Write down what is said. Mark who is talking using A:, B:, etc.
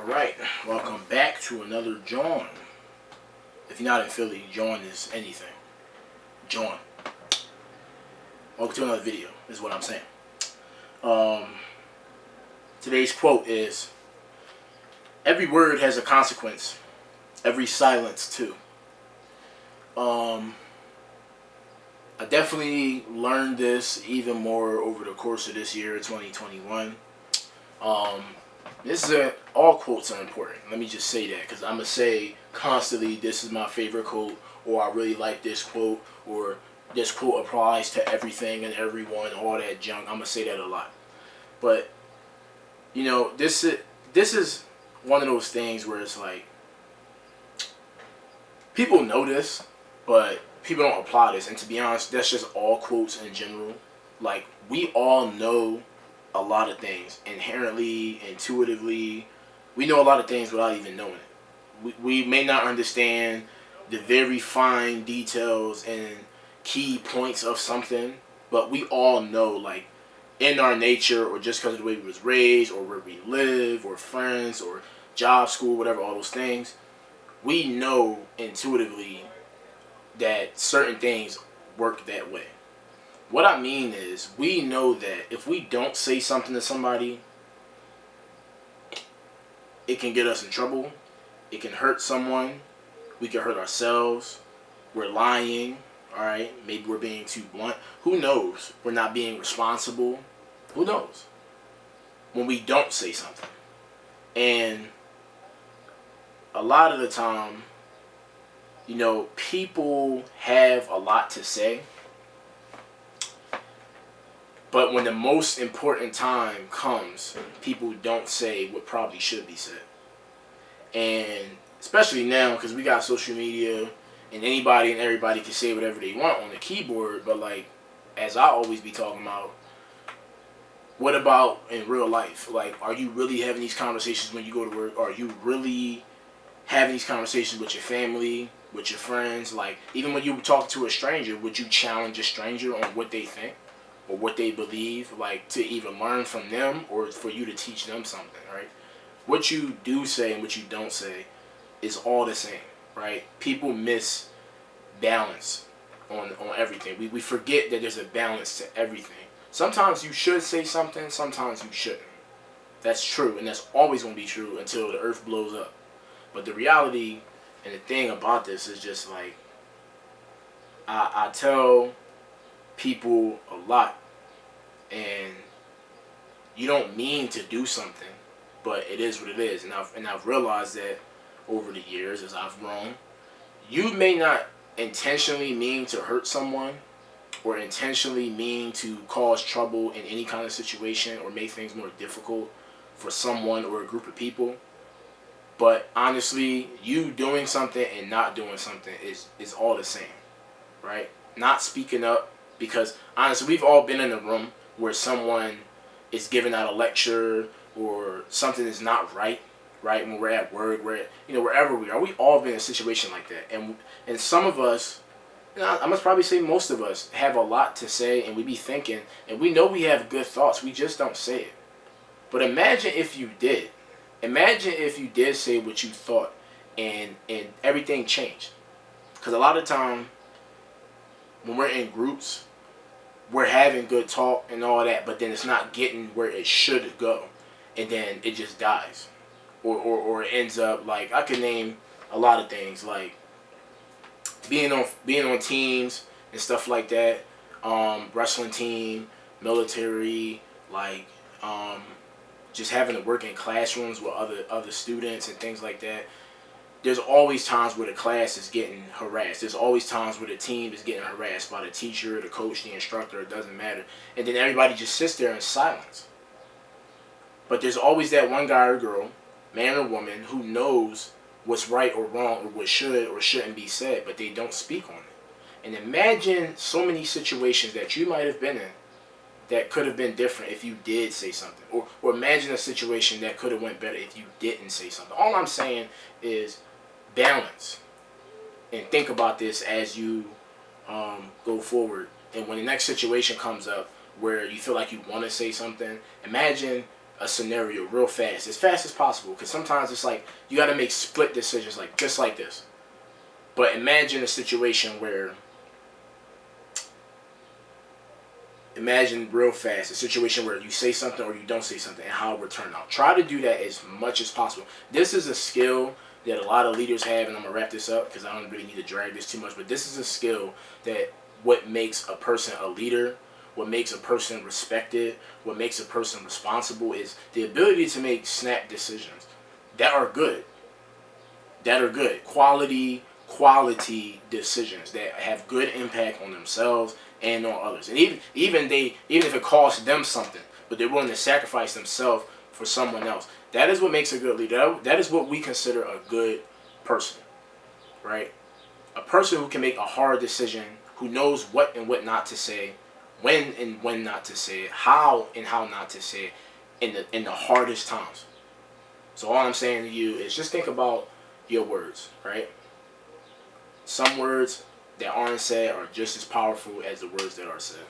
A: Alright, welcome back to another John. If you're not in Philly, John is anything. John. Welcome to another video, is what I'm saying. Today's quote is, every word has a consequence. Every silence too. I definitely learned this even more over the course of this year, 2021. All quotes are important. Let me just say that, because I'm going to say constantly, this is my favorite quote, or I really like this quote, or this quote applies to everything and everyone, all that junk. I'm going to say that a lot. But, you know, this is one of those things where it's like, people know this, but people don't apply this. And to be honest, that's just all quotes in general. Like, we all know a lot of things inherently, intuitively. We know a lot of things without even knowing it. We may not understand the very fine details and key points of something, but we all know, like, in our nature, or just because of the way we was raised, or where we live, or friends, or job, school, whatever, all those things, we know intuitively that certain things work that way. What I mean is, we know that if we don't say something to somebody, it can get us in trouble. It can hurt someone. We can hurt ourselves. We're lying. Alright? Maybe we're being too blunt. Who knows? We're not being responsible. Who knows? When we don't say something. And a lot of the time, you know, people have a lot to say. But when the most important time comes, people don't say what probably should be said. And especially now, because we got social media, and anybody and everybody can say whatever they want on the keyboard. But, like, as I always be talking about, what about in real life? Like, are you really having these conversations when you go to work? Are you really having these conversations with your family, with your friends? Like, even when you talk to a stranger, would you challenge a stranger on what they think or what they believe, like, to even learn from them or for you to teach them something, right? What you do say and what you don't say is all the same, right? People miss balance on everything. We forget that there's a balance to everything. Sometimes you should say something, sometimes you shouldn't. That's true, and that's always going to be true until the earth blows up. But the reality and the thing about this is just like, I tell people a lot, and you don't mean to do something, but it is what it is. And I've realized that over the years as I've grown, you may not intentionally mean to hurt someone or intentionally mean to cause trouble in any kind of situation or make things more difficult for someone or a group of people. But honestly, you doing something and not doing something is all the same, right? Not speaking up, because honestly, we've all been in a room where someone is giving out a lecture or something is not right, right? When we're at work, wherever we are, we all been in a situation like that. And some of us, I must probably say most of us, have a lot to say, and we be thinking, and we know we have good thoughts, we just don't say it. But imagine if you did. Imagine if you did say what you thought and everything changed. Because a lot of time, when we're in groups, we're having good talk and all that, but then it's not getting where it should go. And then it just dies. Or it ends up, like, I could name a lot of things, like being on teams and stuff like that, wrestling team, military, like, just having to work in classrooms with other students and things like that. There's always times where the class is getting harassed. There's always times where the team is getting harassed by the teacher, the coach, the instructor. It doesn't matter. And then everybody just sits there in silence. But there's always that one guy or girl, man or woman, who knows what's right or wrong or what should or shouldn't be said, but they don't speak on it. And imagine so many situations that you might have been in that could have been different if you did say something. Or imagine a situation that could have went better if you didn't say something. All I'm saying is balance. And think about this as you go forward. And when the next situation comes up where you feel like you want to say something, imagine a scenario real fast as possible. Because sometimes it's like you got to make split decisions, like just like this. But imagine a situation where, imagine real fast a situation where you say something or you don't say something and how it would turn out. Try to do that as much as possible. This is a skill that a lot of leaders have, and I'm gonna wrap this up because I don't really need to drag this too much. But this is a skill that what makes a person a leader, what makes a person respected, what makes a person responsible is the ability to make snap decisions that are good. That are good. Quality decisions that have good impact on themselves and on others. And even if it costs them something, but they're willing to sacrifice themselves for someone else. That is what makes a good leader. That is what we consider a good person. Right? A person who can make a hard decision, who knows what and what not to say, when and when not to say it, how and how not to say it in the hardest times. So all I'm saying to you is just think about your words, right? Some words that aren't said are just as powerful as the words that are said.